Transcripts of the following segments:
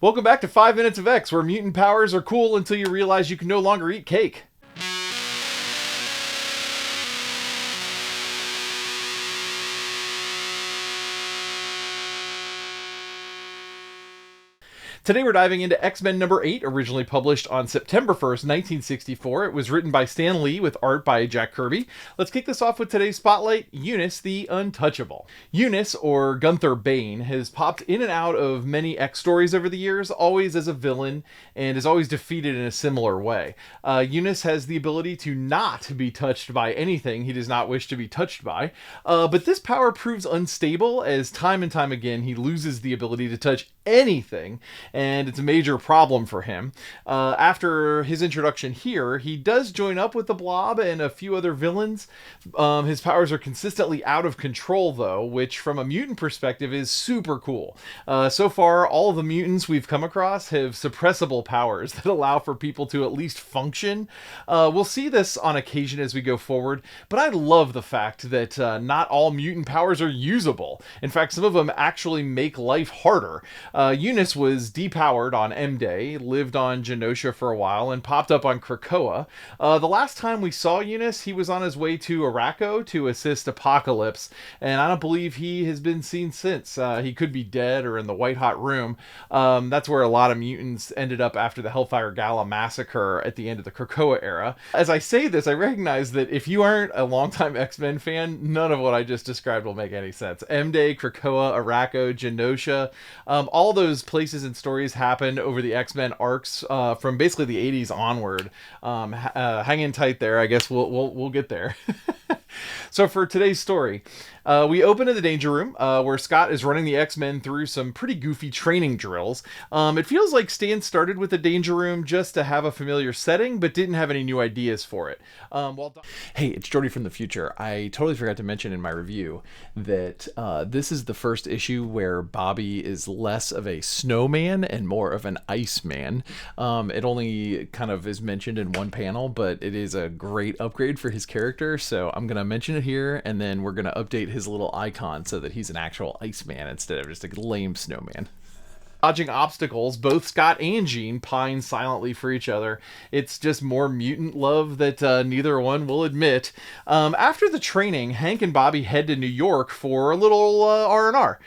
Welcome back to 5 Minutes of X, where mutant powers are cool until you realize you can no longer eat cake. Today we're diving into X-Men number 8, originally published on September 1st, 1964. It was written by Stan Lee with art by Jack Kirby. Let's kick this off with today's spotlight, Unus the Untouchable. Unus, or Gunther Bane, has popped in and out of many X stories over the years, always as a villain, and is always defeated in a similar way. Unus has the ability to not be touched by anything he does not wish to be touched by, but this power proves unstable as time and time again he loses the ability to touch anything, and it's a major problem for him. After his introduction here, he does join up with the Blob and a few other villains. His powers are consistently out of control, though, which from a mutant perspective is super cool. So far, all of the mutants we've come across have suppressible powers that allow for people to at least function. We'll see this on occasion as we go forward, but I love the fact that not all mutant powers are usable. In fact, some of them actually make life harder. Unus was depowered on M-Day, lived on Genosha for a while, and popped up on Krakoa. The last time we saw Unus, he was on his way to Arakko to assist Apocalypse, and I don't believe he has been seen since. He could be dead or in the White Hot Room. That's where a lot of mutants ended up after the Hellfire Gala massacre at the end of the Krakoa era. As I say this, I recognize that if you aren't a longtime X-Men fan, none of what I just described will make any sense. M-Day, Krakoa, Arakko, Genosha, all those places and stories happened over the X-Men arcs from basically the 80s onward. Hang in tight there. I guess we'll get there. So for today's story, we open in the Danger Room, where Scott is running the X-Men through some pretty goofy training drills. It feels like Stan started with the Danger Room just to have a familiar setting, but didn't have any new ideas for it. Hey, it's Jordy from the future. I totally forgot to mention in my review that this is the first issue where Bobby is less of a snowman and more of an iceman. It only kind of is mentioned in one panel, but it is a great upgrade for his character, so I'm going to mention it here, and then we're going to update his little icon so that he's an actual Iceman instead of just a lame snowman. Dodging obstacles, both Scott and Jean pine silently for each other. It's just more mutant love that neither one will admit. After the training, Hank and Bobby head to New York for a little R&R.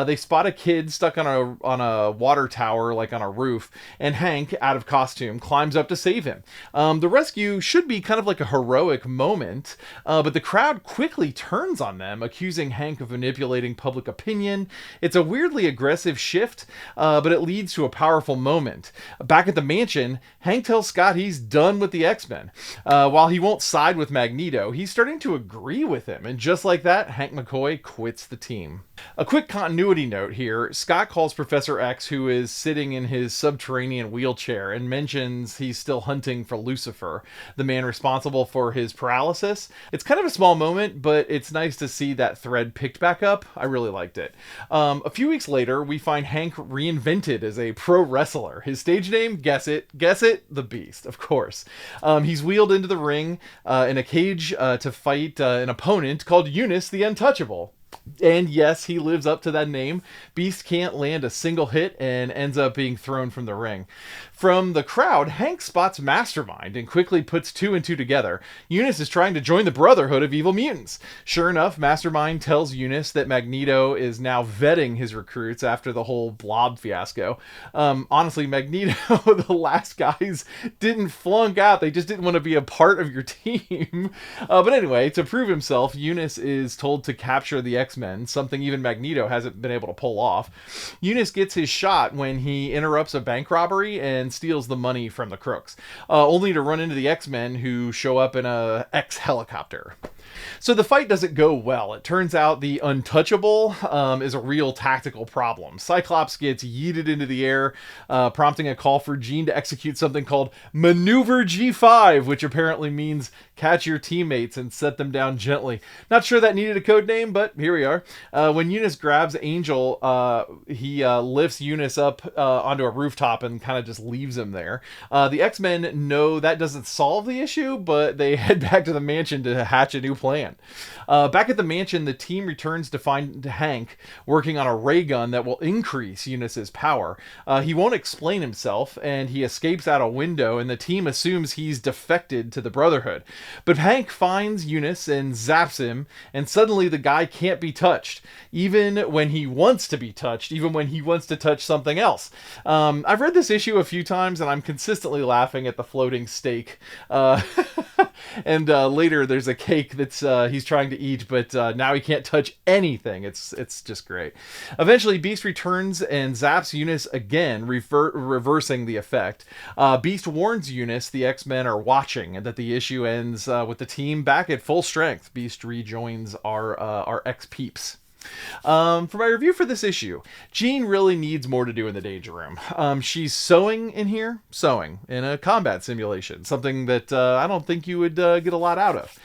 They spot a kid stuck on a water tower, like on a roof, and Hank, out of costume, climbs up to save him. The rescue should be kind of like a heroic moment, but the crowd quickly turns on them, accusing Hank of manipulating public opinion. It's a weirdly aggressive shift, but it leads to a powerful moment. Back at the mansion, Hank tells Scott he's done with the X-Men. While he won't side with Magneto, he's starting to agree with him, and just like that, Hank McCoy quits the team. A quick continuity note here. Scott calls Professor X, who is sitting in his subterranean wheelchair, and mentions he's still hunting for Lucifer, the man responsible for his paralysis. It's kind of a small moment, but it's nice to see that thread picked back up. I really liked it. A few weeks later, we find Hank reinvented as a pro wrestler. His stage name, guess it, the Beast, of course. He's wheeled into the ring in a cage to fight an opponent called Unus the Untouchable. And yes, he lives up to that name. Beast can't land a single hit and ends up being thrown from the ring. From the crowd, Hank spots Mastermind and quickly puts two and two together. Unus is trying to join the Brotherhood of Evil Mutants. Sure enough, Mastermind tells Unus that Magneto is now vetting his recruits after the whole Blob fiasco. Honestly, Magneto, the last guys, didn't flunk out. They just didn't want to be a part of your team. But anyway, to prove himself, Unus is told to capture the X-Men, something even Magneto hasn't been able to pull off. Unus gets his shot when he interrupts a bank robbery and steals the money from the crooks, only to run into the X-Men, who show up in a X-helicopter. So the fight doesn't go well. It turns out the Untouchable is a real tactical problem. Cyclops gets yeeted into the air, prompting a call for Jean to execute something called Maneuver G5, which apparently means catch your teammates and set them down gently. Not sure that needed a code name, but here we are. When Unus grabs Angel, he lifts Unus up onto a rooftop and kind of just leaves him there. The X-Men know that doesn't solve the issue, but they head back to the mansion to hatch a new plan plan. Back at the mansion, the team returns to find Hank working on a ray gun that will increase Unus's power. He won't explain himself, and he escapes out a window, and the team assumes he's defected to the Brotherhood. But Hank finds Unus and zaps him, and suddenly the guy can't be touched, even when he wants to be touched, even when he wants to touch something else. I've read this issue a few times, and I'm consistently laughing at the floating steak. And later there's a cake that's he's trying to eat, but now he can't touch anything. It's just great. Eventually, Beast returns and zaps Unus again, reversing the effect. Beast warns Unus the X-Men are watching, and that the issue ends with the team back at full strength. Beast rejoins our X-Peeps. For my review for this issue, Jean really needs more to do in the Danger Room. She's sewing in here, sewing in a combat simulation, something that I don't think you would get a lot out of.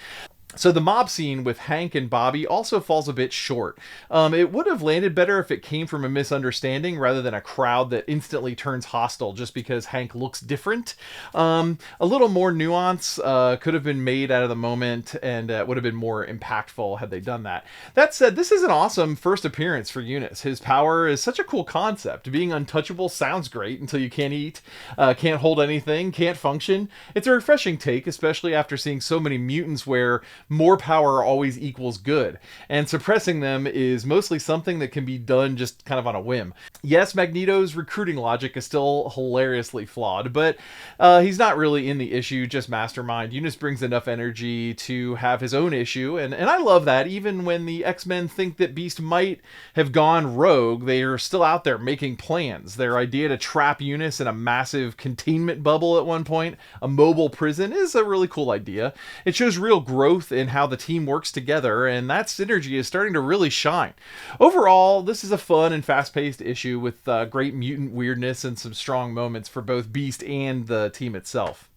So the mob scene with Hank and Bobby also falls a bit short. It would have landed better if it came from a misunderstanding rather than a crowd that instantly turns hostile just because Hank looks different. A little more nuance could have been made out of the moment, and it would have been more impactful had they done that. That said, this is an awesome first appearance for Unus. His power is such a cool concept. Being untouchable sounds great until you can't eat, can't hold anything, can't function. It's a refreshing take, especially after seeing so many mutants where more power always equals good, and suppressing them is mostly something that can be done just kind of on a whim. Yes, Magneto's recruiting logic is still hilariously flawed, but he's not really in the issue, just mastermind. Unus brings enough energy to have his own issue, and I love that. Even when the X-Men think that Beast might have gone rogue, they are still out there making plans. Their idea to trap Unus in a massive containment bubble at one point, a mobile prison, is a really cool idea. It shows real growth in how the team works together, and that synergy is starting to really shine. Overall, this is a fun and fast-paced issue with great mutant weirdness and some strong moments for both Beast and the team itself.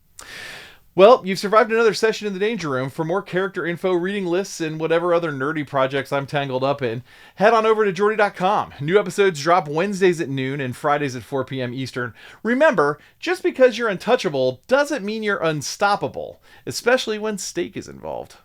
Well, you've survived another session in the Danger Room. For more character info, reading lists, and whatever other nerdy projects I'm tangled up in, head on over to Jordy.com. New episodes drop Wednesdays at noon and Fridays at 4 p.m. Eastern. Remember, just because you're untouchable doesn't mean you're unstoppable, especially when steak is involved.